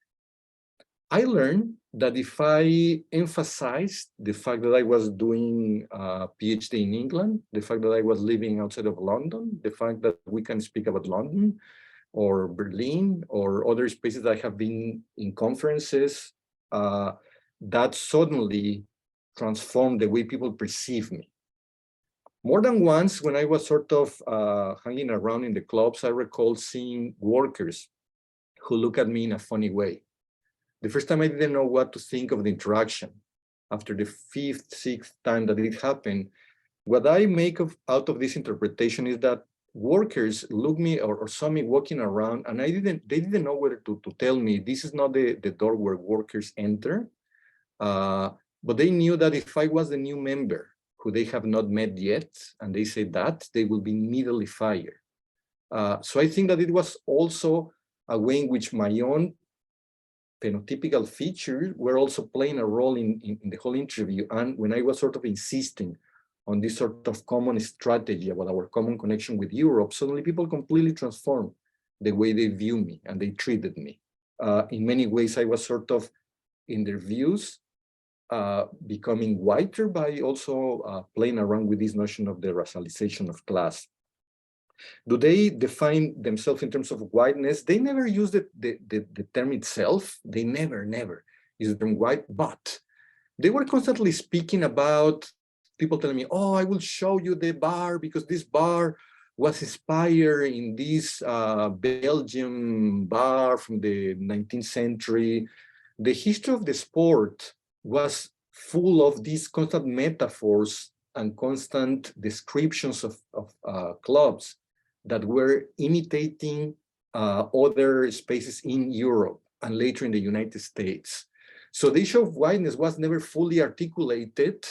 I learned that if I emphasized the fact that I was doing a PhD in England, the fact that I was living outside of London, the fact that we can speak about London or Berlin or other spaces that I have been in conferences, that suddenly transformed the way people perceive me. More than once, when I was sort of hanging around in the clubs, I recall seeing workers who look at me in a funny way. The first time I didn't know what to think of the interaction. After the fifth, sixth time that it happened, what I make out of this interpretation is that workers look me or saw me walking around, and they didn't know whether to tell me this is not the door where workers enter, but they knew that if I was the new member who they have not met yet, and they say that, they will be immediately fired. So I think that it was also a way in which my own phenotypical features were also playing a role in the whole interview. And when I was sort of insisting on this sort of common strategy about our common connection with Europe, suddenly people completely transformed the way they view me and they treated me. In many ways, I was sort of, in their views, becoming whiter by also playing around with this notion of the racialization of class. Do they define themselves in terms of whiteness? They never use the term itself. They never use the term white, but they were constantly speaking about people telling me, oh, I will show you the bar because this bar was inspired in this Belgian bar from the 19th century. The history of the sport was full of these constant metaphors and constant descriptions of clubs that were imitating other spaces in Europe and later in the United States. So the issue of whiteness was never fully articulated.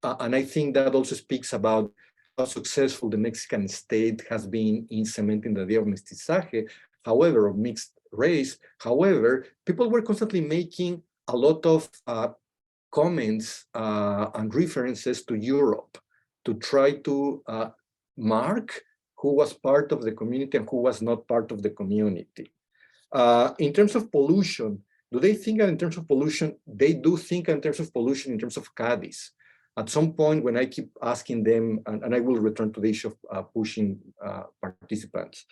And I think that also speaks about how successful the Mexican state has been in cementing the idea of mestizaje, however, of mixed race. However, people were constantly making a lot of comments and references to Europe to try to mark who was part of the community and who was not part of the community. In terms of pollution, do they think in terms of pollution? They do think in terms of pollution, in terms of caddies. At some point, when I keep asking them, and I will return to the issue of pushing participants,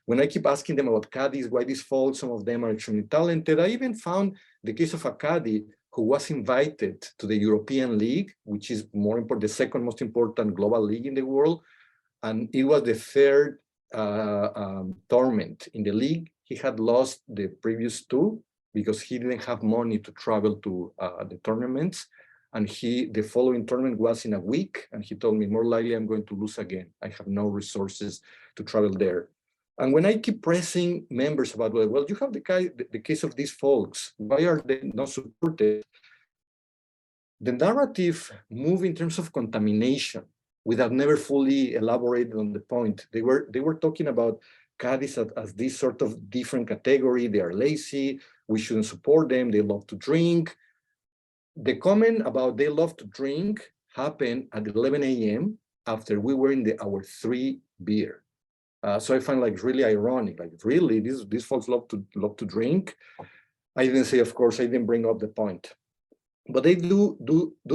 when I keep asking them about caddies, why these folks, some of them are extremely talented. I even found the case of a caddy who was invited to the European League, which is more important, the second most important global league in the world. And it was the third tournament in the league. He had lost the previous two because he didn't have money to travel to the tournaments. And the following tournament was in a week. And he told me, more likely I'm going to lose again. I have no resources to travel there. And when I keep pressing members about, well, you have the case of these folks, why are they not supported? The narrative moves in terms of contamination. without never fully elaborated on the point. They were talking about caddies as this sort of different category. They are lazy. We shouldn't support them. They love to drink. The comment about they love to drink happened at 11 a.m. after we were in our 3 beer. So I find like really ironic. Like really, these folks love to drink. I didn't say, of course, I didn't bring up the point. But they do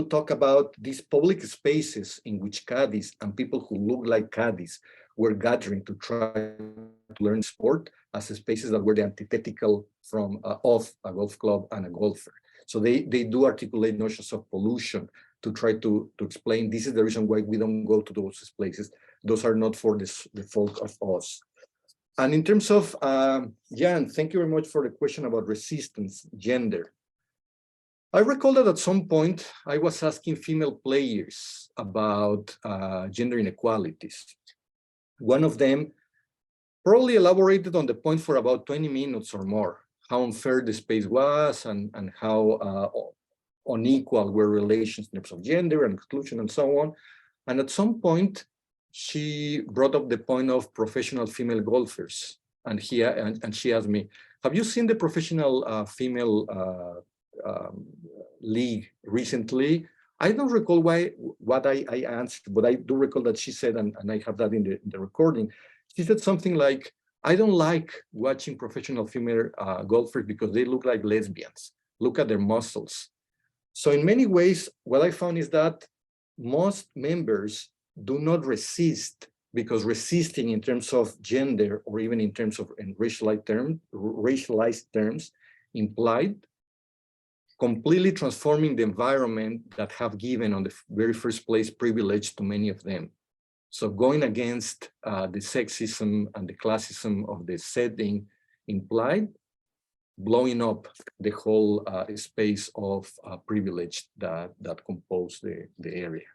talk about these public spaces in which caddies and people who look like caddies were gathering to try to learn sport as spaces that were the antithetical from of a golf club and a golfer. So they do articulate notions of pollution to try to explain this is the reason why we don't go to those places. Those are not for the folk of us. And in terms of, Jan, thank you very much for the question about resistance, gender. I recall that at some point I was asking female players about gender inequalities. One of them probably elaborated on the point for about 20 minutes or more, how unfair the space was and how unequal were relations in terms of gender and exclusion and so on. And at some point, she brought up the point of professional female golfers. And she asked me, have you seen the professional female league recently? I don't recall what I answered, but I do recall that she said, and I have that in the recording, she said something like, I don't like watching professional female golfers because they look like lesbians. Look at their muscles. So in many ways, what I found is that most members do not resist, because resisting in terms of gender or even in terms of racialized terms implied completely transforming the environment that have given on the very first place privilege to many of them. So going against the sexism and the classism of the setting implied blowing up the whole space of privilege that compose the area.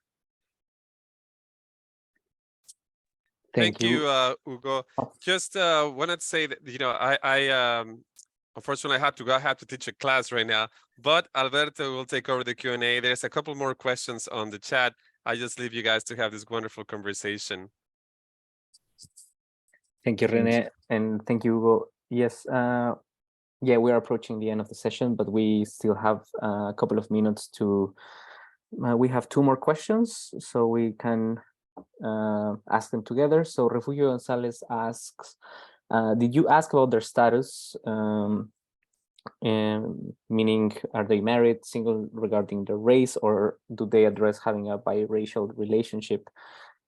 Thank you, Hugo. Just wanted to say that, you know, I unfortunately I have to teach a class right now, but Alberto will take over the Q&A. There's a couple more questions on the chat. I just leave you guys to have this wonderful conversation. Thank you, Rene, and thank you, Hugo. Yes, yeah, we are approaching the end of the session, but we still have a couple of minutes to, we have 2 more questions, so we can ask them together. So Refugio Gonzalez asks, did you ask about their status? Meaning, are they married, single regarding their race, or do they address having a biracial relationship?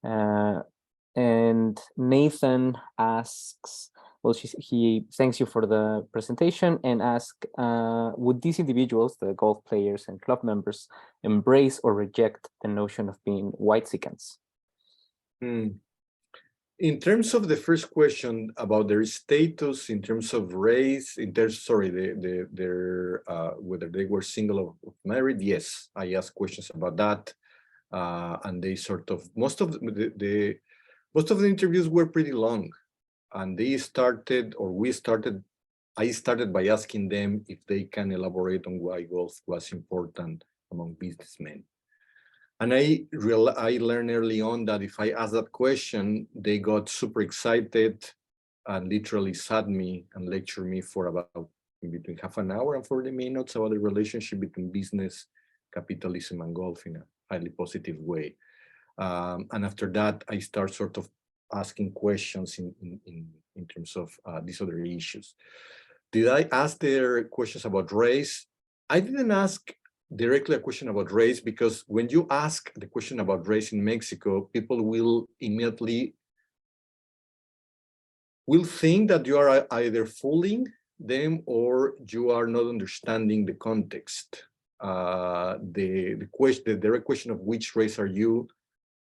And Nathan asks, well, he thanks you for the presentation and asks, would these individuals, the golf players and club members, embrace or reject the notion of being whitexicans? In terms of the first question about their status in terms of race, in terms, sorry, their whether they were single or married, yes, I asked questions about that, and they sort of most of the interviews were pretty long, and they started, or we started. I started by asking them if they can elaborate on why golf was important among businessmen. And I learned early on that if I asked that question, they got super excited and literally sat me and lectured me for about between half an hour and 40 minutes about the relationship between business, capitalism, and golf in a highly positive way. And after that, I start sort of asking questions in terms of these other issues. Did I ask their questions about race? I didn't ask directly a question about race, because when you ask the question about race in Mexico, people will immediately think that you are either fooling them or you are not understanding the context. The direct question of which race are you,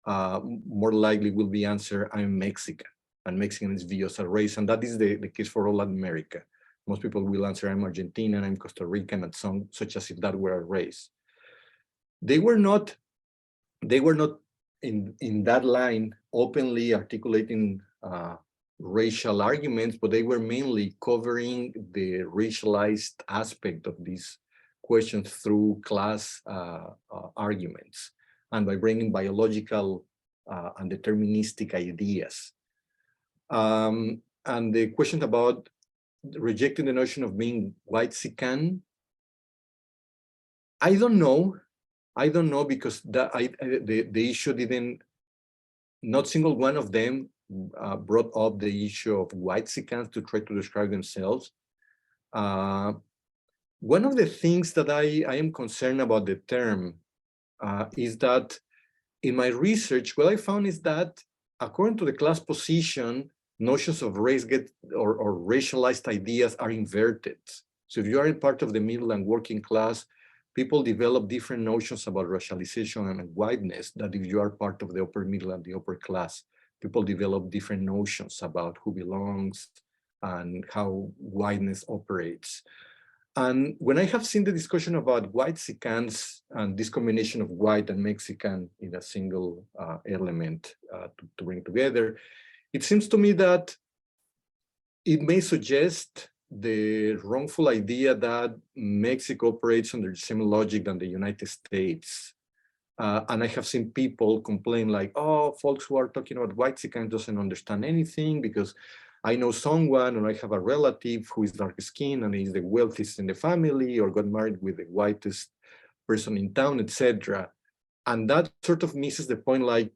more likely will be answered, I'm Mexican, and Mexican is viewed as a race, and that is the case for all Latin America. Most people will answer, I'm Argentinian, I'm Costa Rican, and some, such as if that were a race. They were not in that line openly articulating racial arguments, but they were mainly covering the racialized aspect of these questions through class arguments, and by bringing biological and deterministic ideas. And the question about rejecting the notion of being white-sican, I don't know because the issue didn't, not single one of them brought up the issue of white-sicans to try to describe themselves. One of the things that I am concerned about the term is that in my research, what I found is that according to the class position, notions of race or racialized ideas are inverted. So if you are in part of the middle and working class, people develop different notions about racialization and whiteness that if you are part of the upper middle and the upper class, people develop different notions about who belongs and how whiteness operates. And when I have seen the discussion about white-sicans and this combination of white and Mexican in a single element to bring together, it seems to me that it may suggest the wrongful idea that Mexico operates under the same logic than the United States. And I have seen people complain like, oh, folks who are talking about white-sicans doesn't understand anything because I know someone or I have a relative who is dark skinned and is the wealthiest in the family or got married with the whitest person in town, etc. And that sort of misses the point, like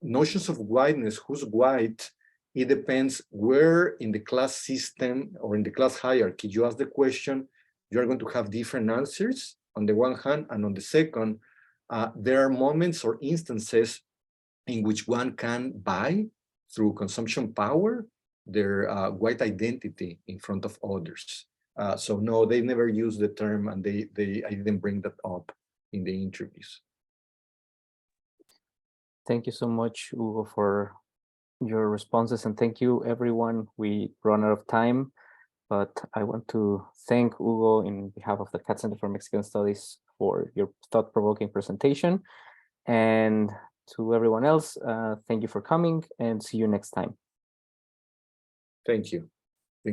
notions of whiteness, who's white, it depends where in the class system or in the class hierarchy you ask the question, you're going to have different answers on the one hand, and on the second, there are moments or instances in which one can buy through consumption power their white identity in front of others. So no, they never used the term, and I didn't bring that up in the interviews. Thank you so much, Hugo, for your responses, and thank you, everyone. We run out of time, but I want to thank Hugo in behalf of the Katz Center for Mexican Studies for your thought-provoking presentation, and to everyone else, thank you for coming, and see you next time. Thank you.